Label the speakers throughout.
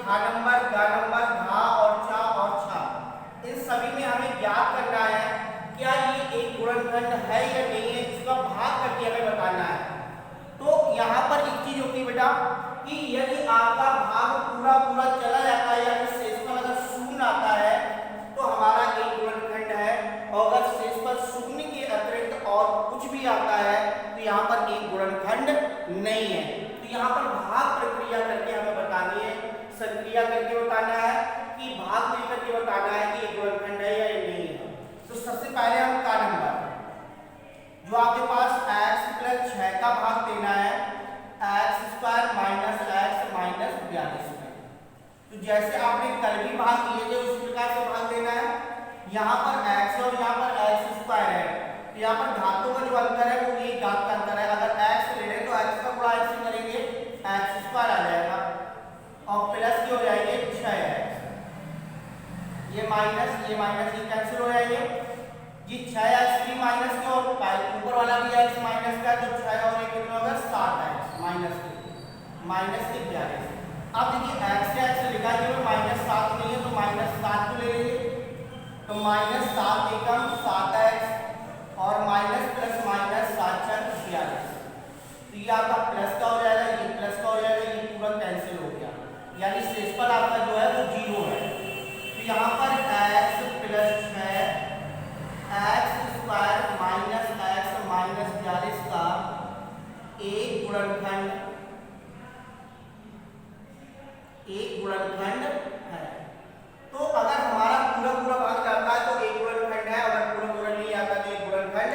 Speaker 1: घा नंबर, गा नंबर, घा और चा और छा, इन सभी में हमें ज्ञात करना है क्या ये एक गुणनखंड है या नहीं है, इसका भाग करके हमें बताना है। तो यहाँ पर एक चीज होती है बेटा कि यदि आपका भाग पूरा पूरा चला जाता है यानी शेषफल अगर शून्य आता है तो हमारा एक गुणनखंड है, और अगर शेषफल शून्य के अतिरिक्त और कुछ भी आता है तो यहाँ पर एक गुणनखंड नहीं है। तो यहाँ पर भाग प्रक्रिया करके हमें बतानी है, संक्रिया करके बताना है कि भाग दे करके बताना है कि एक गुणनखंड है या नहीं है। तो सबसे पहले हम का नंबर जो आपके पास x प्लस 6 का भाग देना है x square minus x minus 42 में। तो जैसे आपने कल भी भाग दिए थे उसी प्रकार से भाग देना है। यहाँ पर x और यहाँ पर x स्क्वायर है, तो यहाँ पर घातों का जो अंतर है वो ये घात का अंतर है। अगर x ले लें तो x का गुणा x से करेंगे x स्क्वायर आ जाएगा और प्लस के हो जाएंगे 6x, ये माइनस ये कैंसिल हो जाएंगे। ये 6x भी माइनस के और ऊपर वाला भी x माइनस का, तो 6 और 1 कितना होगा 7x माइनस के 42। अब देखिए x से x लिखा है कि -7 नहीं है तो -7 को ले लेंगे, तो -7 एकम 7x और माइनस प्लस माइनस 7 4 46। तो ये आपका प्लस का हो जाएगा, ये प्लस का हो जाएगा, ये पूरा कैंसिल हो गया यानी शेषफल आपका जो है वो 0 है। तो यहाँ पर x plus 6 x square minus x minus 42 का एक गुणनखंड है। तो अगर हमारा पूरा पूरा भाग जाता है तो एक गुणनखंड है, अगर पूरा पूरा नहीं आता तो एक गुणनखंड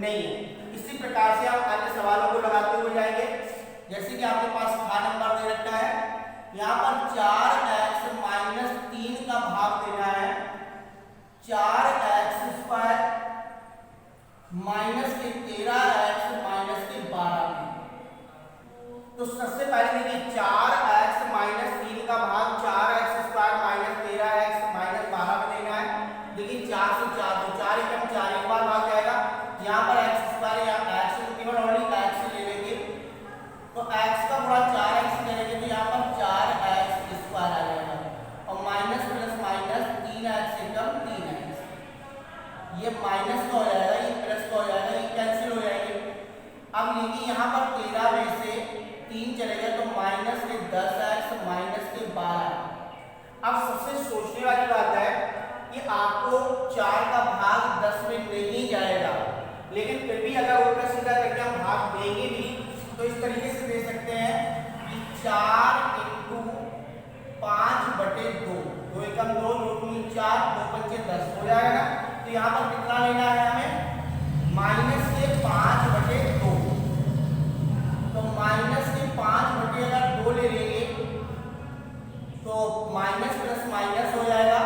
Speaker 1: नहीं है। इसी प्रकार से हम अन्य सवालों को लगाते हुए जाएंगे। जैसे कि आपके पास खा नंबर दे रखा है, यहाँ पर 4x माइनस 3 का भाग देना है 4x स्क्वायर माइनस के 13x माइनस के 12 में। तो सबसे पहले देखिए 4x माइनस 3 का भाग 4x square minus 13x minus 12 में देना है। देखिए 4 से 4 तो 4 एकम 4 एक बार भाग जाएगा, यहाँ पर x स्क्वायर या x को केवल ओनली x ले लेंगे तो x का गुणा 4x करेंगे तो यहाँ पर 4x स्क्वायर आ जाएगा और माइनस प्लस माइनस 3x एकम 3x, ये माइनस का हो जाएगा, ये प्लस का हो जाएगा, ये कैंसिल हो जाएंगे। अब देखिए यहाँ पर 13 में से 3 चलेगा तो माइनस के 10x माइनस के 12। अब सबसे सोचने वाली बात है कि आपको 4 का भाग 10 में नहीं जाएगा, लेकिन फिर भी अगर उल्टा सीधा करके हम भाग देंगे भी तो इस तरीके से दे सकते हैं कि 4 × 5/2, 2 एकम 2, 2 दूनी 4, 2 पंचे 10 हो जाएगा ना। तो यहाँ पर कितना लेना है हमें माइनस के 5/2, तो माइनस के 5 अगर 2 ले लेंगे तो माइनस प्लस माइनस हो जाएगा,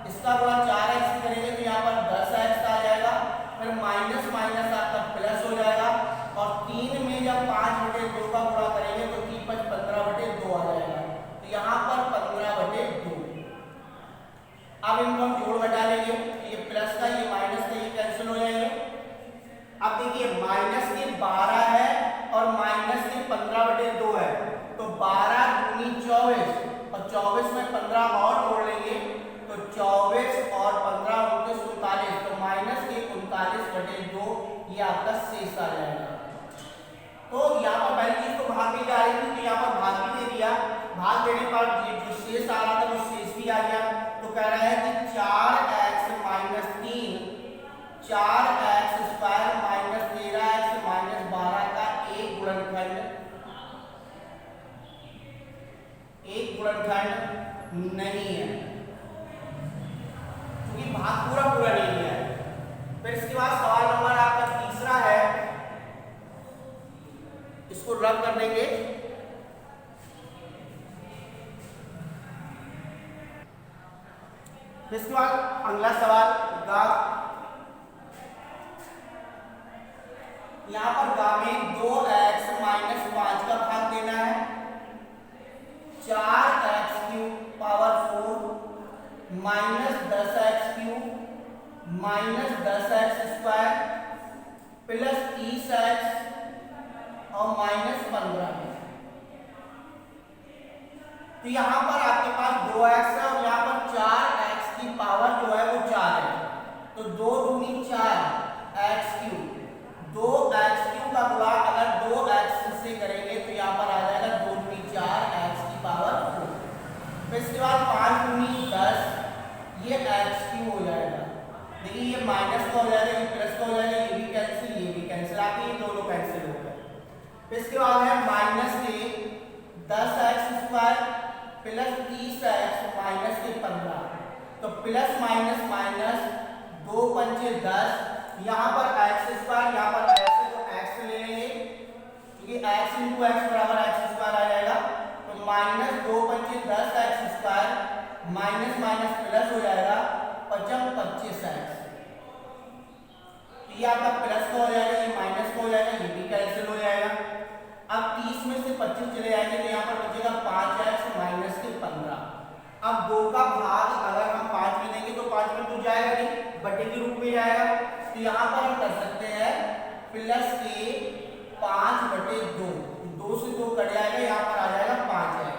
Speaker 1: इसका गुणा 4x करेंगे तो यहाँ पर 10x आ जाएगा, फिर माइनस माइनस आपका प्लस हो जाएगा और 3 में जब 5/2 का गुणा करेंगे तो 3 5 15/2 आ जाएगा, तो यहाँ पर 15/2। अब इनको हम जोड़ घटा लेंगे, ये प्लस का ये माइनस का ये कैंसिल हो जाएंगे। अब देखिए माइनस के 12 है और माइनस के 15/2 है, तो 12 दूनी 24 और 24 में 15 और जोड़ लेंगे तो 24 और 15 होते 47, तो माइनस के 39/2 ये आपका शेष आ जाएगा। तो यहाँ पर पहली चीज तो भाग भी जा रही थी, तो यहाँ पर भाग भी दे दिया, भाग देने पर जो शेष आ रहा था वो शेष भी आ गया। तो कह रहा है कि 4x minus 3 4x square minus 13x minus 12 का एक गुणनखंड नहीं है, क्योंकि भाग पूरा पूरा नहीं है। फिर इसके बाद सवाल नंबर आपका तीसरा है, इसको रब कर देंगे। इसके बाद अगला सवाल गा, यहाँ पर गा में 2x माइनस 5 का भाग देना है 4x³ power 4 minus 10x³ minus 10x square plus 30x और माइनस 15। तो यहाँ पर आपके पास 2x है और यहाँ पर 4x की पावर जो है वो 4 है, तो 2 दूनी 4 x क्यूब, 2x क्यूब का गुणा अगर 2x से करेंगे तो यहाँ पर आ जाएगा 2 दूनी 4 x की पावर 4। फिर इसके बाद 5 दूनी 10, ये x क्यूब हो जाएगा। देखिए ये माइनस का हो जाएगा, ये प्लस का हो जाएगा, ये भी कैंसिल, ये भी कैंसिल, आके ये दोनों कैंसिल हो गए। फिर इसके बाद है माइनस के 10x² प्लस 30x माइनस के 15, तो प्लस माइनस माइनस 2 पंचे 10, यहाँ पर x², यहाँ पर x है तो x ले लेंगे क्योंकि x इंटू x बराबर x² आ जाएगा, तो माइनस 2 पंचे 10x² माइनस माइनस प्लस हो जाएगा 25x, ये आपका प्लस का हो जाएगा, ये माइनस का हो जाएगा, ये भी कैंसिल हो जाएगा। अब 30 में से 25 चले जाएंगे तो यहाँ पर बचेगा 5x माइनस के 15। अब 2 का भाग अगर हम 5 में देंगे तो 5 में तो जाएगा नहीं, बटे के रूप में जाएगा, तो यहाँ पर हम कर सकते हैं प्लस के 5/2, 2 से 2 कट जाएगा, यहाँ पर आ जाएगा 5x।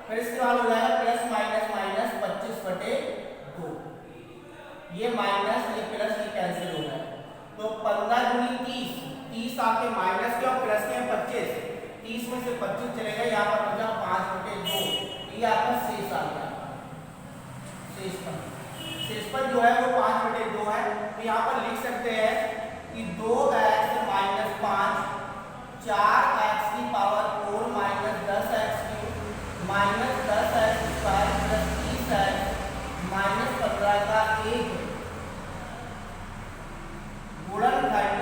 Speaker 1: फिर इसके बाद हो जाएगा प्लस माइनस माइनस 25/2, ये माइनस ये प्लस ये कैंसिल हो गया, तो 15 दूनी 30, 30 आपके माइनस के और प्लस के 25, 30 में से 25 चलेगा, यहाँ पर बचा 5/2, ये आपका शेष आ गया। शेषफल जो है वो 5/2 है, तो यहाँ पर लिख सकते हैं कि 2x माइनस 5 4x की power 4 minus 10x³ minus 10x² plus 30x minus 15 का एक गुणनखंड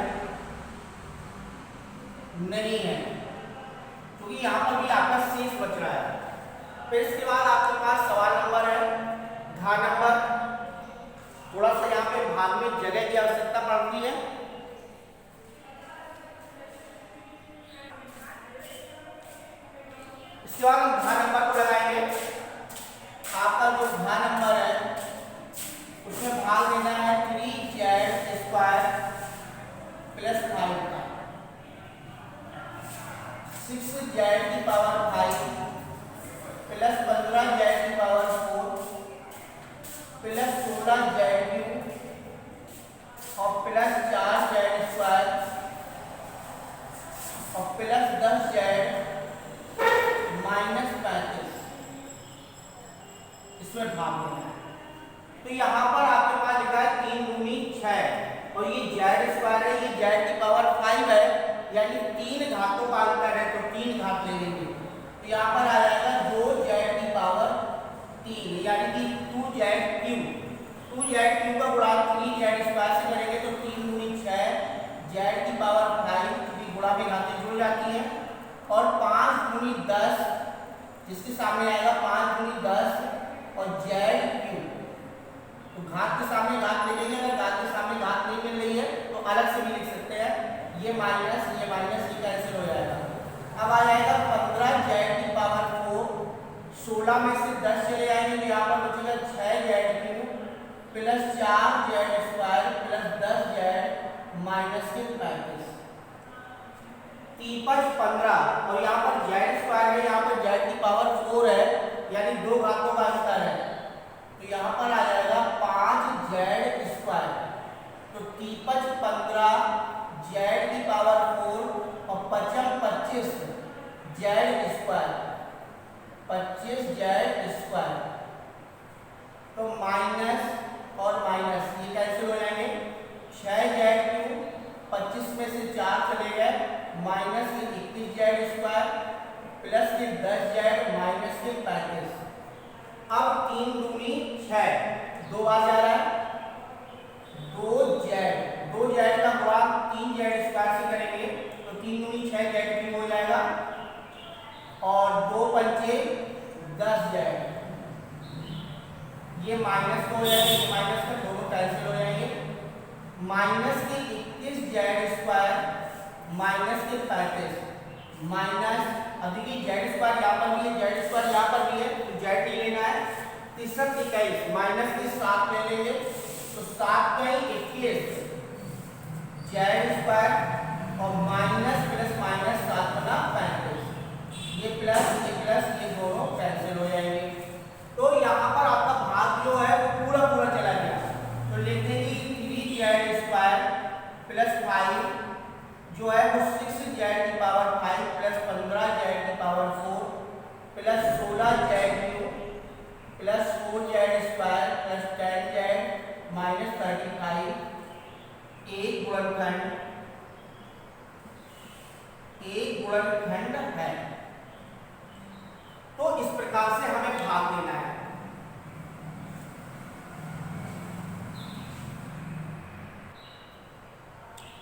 Speaker 1: नहीं है, क्योंकि यहाँ पर भी आपका शेष बच रहा है। फिर इसके बाद आपके पास सवाल नंबर है घ नंबर, थोड़ा सा यहाँ पे भाग में जगह की आवश्यकता पड़ती है। इसके बाद हम घ नंबर को लगाएंगे। आपका जो घ नंबर है उसमें भाग देना है 3z² प्लस 5 का, 6z की पावर 5 प्लस 15z की पावर 4 प्लस 16z³ और प्लस 4z² और प्लस 10z माइनस 35, इसमें भाग देना है। तो यहाँ पर आपके पास लिखा है 3 दूनी 6 और ये z² है, ये z की पावर 5 है, यानी 3 घातों का अंतर है, तो 3 घात ले लेंगे, तो यहाँ पर आ जाएगा 2z की पावर 3, यानी कि 2z³ का गुणा 3z² से करेंगे तो 3 दूनी 6 z की पावर 5 की गुणा में घातें जुड़ जाती हैं, और 5 दूनी 10 जिसके सामने आएगा 5 दूनी 10 और z³, तो घात के सामने घात ले लेंगे, अगर घात के सामने घात नहीं मिल रही है तो अलग से भी लिख सकते हैं, ये माइनस ये कैंसिल हो जाएगा। अब आ जाएगा 15z की पावर 4, 16 में से 10 चले जाएंगे तो यहाँ पर बचेगा 6z³ plus 4z² plus 10z minus के 35, 15 और यहाँ पर z² है, यहाँ पर z की पावर 4 है, यानी 2 घातों का अंतर है, तो यहाँ पर आ जाएगा 5z², तो 15 z की पावर 4 और 25 z², तो माइनस और माइनस ये कैंसिल हो जाएंगे, 6z³ 25 में से 4 चले गए, माइनस के 21z² प्लस के 10z माइनस के 35। अब 3 दूनी 6, 2 आ जा रहा है, 2z का गुणा 3z² से करेंगे तो 3 दूनी 6z³ हो जाएगा, और 2 पंचे 10z, ये माइनस को हो जाएगा, ये माइनस का दोनों कैंसिल हो जाएंगे, माइनस के 21z² माइनस के 35 माइनस, अब देखिए z² यहाँ पर भी है, z² यहाँ पर भी है, तो z नहीं लेना है, 33 21 माइनस के 7 ले लेंगे, तो 7 का 21 z² और माइनस प्लस माइनस 7 बना 35, ये प्लस ये दोनों कैंसिल हो जाएंगे। तो यहाँ पर आपका भाग जो है वो पूरा पूरा चला गया। तो लिख देंगे 3z² प्लस 5 जो है वो 6z⁵ plus 15z⁴ plus 16z³ plus 4z² plus 10z minus 35 एक गुणनखंड है। तो इस प्रकार से हमें भाग देना है।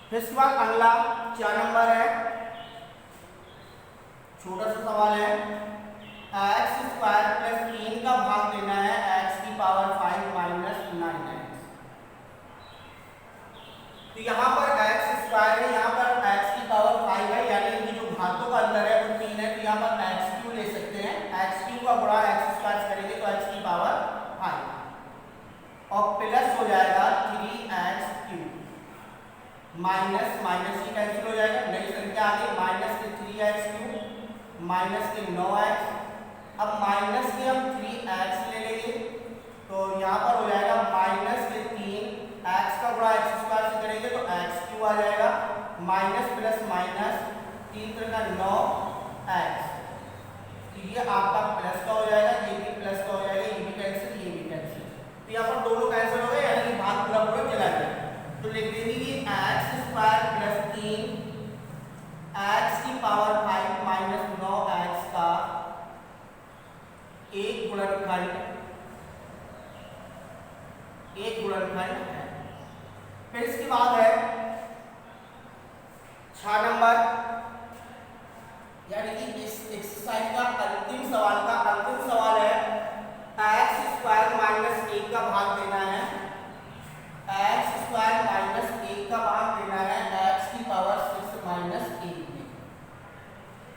Speaker 1: फिर इसके बाद अगला 4 नंबर है, छोटा सा सवाल है, x² प्लस 3 का भाग देना है x⁵ माइनस 9x। तो यहाँ पर x² है, यहाँ पर x⁵ है, यानी कि जो घातों का अंदर है वो 3 है, तो यहाँ पर x³ ले सकते हैं। x³ का गुणा x² करेंगे तो x⁵ और प्लस हो जाएगा 3x³ माइनस माइनस ही कैंसिल हो जाएगा, नई संख्या आ गई माइनस के 3x³ माइनस के 9x। अब माइनस के हम 3x ले लेंगे तो यहाँ पर हो जाएगा माइनस के 3x का गुणा x² से करेंगे तो x³ आ जाएगा माइनस प्लस माइनस 3 का 9x। तो ये आपका प्लस का हो जाएगा, ये भी प्लस का हो जाएगा, ये भी कैंसिल, ये भी कैंसिल। तो यहाँ पर दोनों कैंसिल हो गए, यानी कि भाग पूरा पूरा चला गया। तो लिख देंगे कि x² plus 3 x⁵ minus 9x का एक गुणनखंड है। फिर इसके बाद है 6 नंबर, यानी कि इस एक्सरसाइज का अंतिम सवाल है x² माइनस 1 का भाग देना है, x² माइनस 1 का भाग देना है x⁵ माइनस 1 में।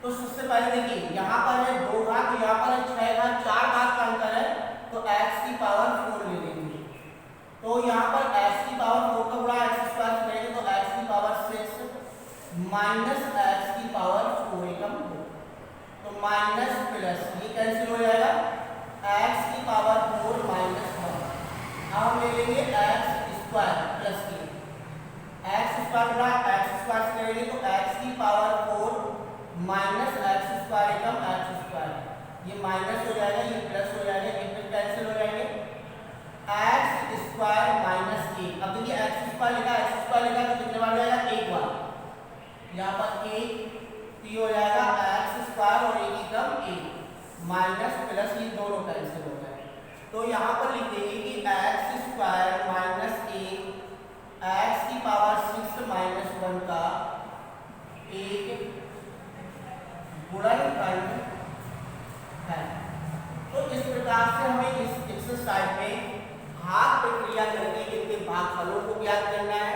Speaker 1: तो सबसे पहले देखिए यहाँ पर है 2 घात, यहाँ पर है 6 घात, 4 घात का अंतर है, तो x⁴ ले लेंगे। तो यहाँ पर x⁴ का गुणा x² करेंगे तो x⁵ माइनस x⁴ एकम 2, तो माइनस प्लस ये कैंसिल हो जाएगा x⁴ माइनस 1। अब हम ले लेंगे x² प्लस के x² गुणा x² से करेंगे तो x⁴ माइनस x² एकम x², ये माइनस हो जाएगा, ये प्लस हो जाएगा, ये फिर कैंसिल हो जाएंगे x² माइनस 1। अब देखिए x² लिखा तो कितने बार जाएगा, एक बार, यहाँ पर 1, तो ये हो जाएगा x² और 1 एकम 1 माइनस प्लस, ये दोनों कैंसिल हो जाएंगे। तो यहाँ पर लिख देंगे कि x² माइनस 1 x⁵ माइनस 1 का एक गुणनखंड है। तो इस प्रकार से हमें इस एक्सरसाइज में भाग प्रक्रिया करके इनके भागफलों को ज्ञात करना है।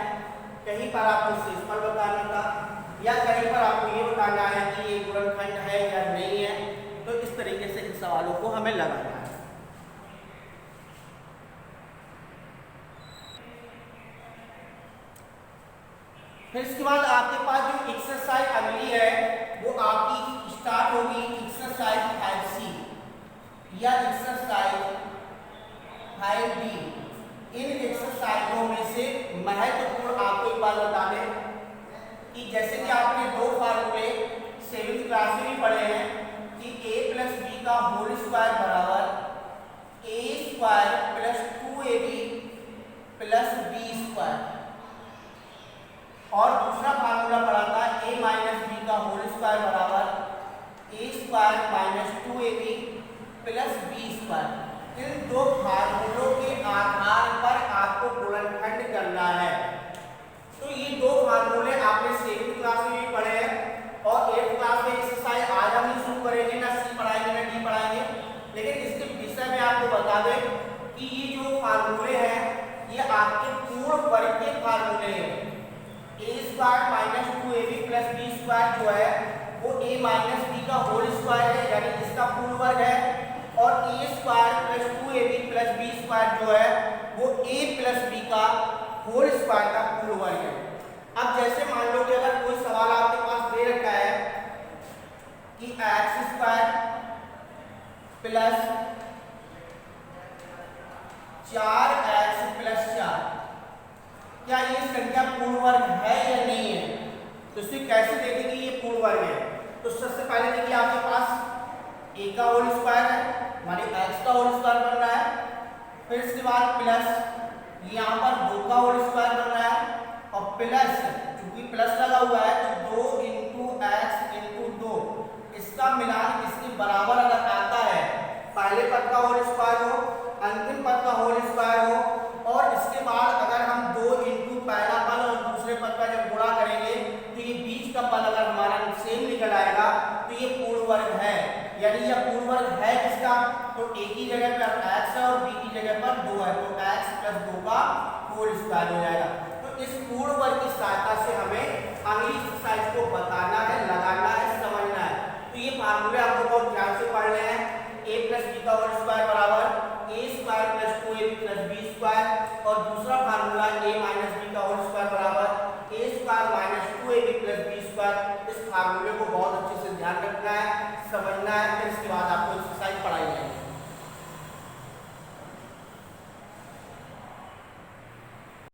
Speaker 1: कहीं पर आपको शेषफल बताना था या कहीं पर आपको ये बताना है कि ये गुणनखंड है या नहीं है। तो इस तरीके से इन सवालों को हमें लगाना है। फिर इसके बाद आपके पास जो एक्सरसाइज अगली है वो आपकी स्टार्ट होगी एक्सरसाइज 5C या एक्सरसाइज 5D। इन एक्सरसाइजों में से महत्वपूर्ण आपको एक बात बता दें कि जैसे कि आपने 2 फार्मूले 7th क्लास में भी पढ़े हैं कि a प्लस b का होल स्क्वायर बराबर a² plus 2ab plus b square, और दूसरा फार्मूला पढ़ा था a माइनस b का होल स्क्वायर बराबर a² minus 2ab plus b square. इन 2 फार्मूलों के आधार पर आपको गुणनखंड करना है। तो ये 2 फार्मूले आपने 7th क्लास में भी पढ़े हैं और 8th क्लास में एक्सरसाइज आज हम शुरू करेंगे, ना C पढ़ाएंगे ना D पढ़ाएंगे। लेकिन इसके विषय में आपको बता दें कि ये जो फार्मूले हैं ये आपके पूर्ण वर्ग के फार्मूले हैं। a² minus 2ab plus b square जो है वो a माइनस b का होल स्क्वायर है, यानी इसका पूर्ण वर्ग है, और a² plus 2ab plus b square जो है वो a प्लस b का होल स्क्वायर का पूर्ण वर्ग है। अब जैसे मान लो कि अगर कोई सवाल आपके पास दे रखा है कि x² प्लस 4x प्लस 4, क्या ये संख्या पूर्ण वर्ग है या नहीं है? तो इसे कैसे देखेंगे ये पूर्ण वर्ग है? तो सबसे पहले देखिए आपके पास a का होल स्क्वायर है, माने x का होल स्क्वायर बन रहा है, फिर इसके बाद प्लस यहाँ पर 2 का होल स्क्वायर बन रहा है, और प्लस चूंकि प्लस लगा हुआ है तो 2 इंटू एक्स इंटू 2, इसका मिलान इसके बराबर अगर आता है, पहले पद का होल स्क्वायर हो, अंतिम पद का होल स्क्वायर हो, और इसके बाद अगर हम 2 इंटू पहला पद और दूसरे पद का जब गुणा करेंगे तो ये बीच का पद अगर हमारा सेम निकल आएगा तो ये पूर्ण वर्ग है। यानी यह पूर्ण वर्ग है किसका? तो a की जगह पर x है और b की जगह पर 2 है, तो x प्लस 2 का होल स्क्वायर हो जाएगा। तो इस पूर्ण वर्ग की सहायता से हमें अगली एक्सरसाइज को बताना है,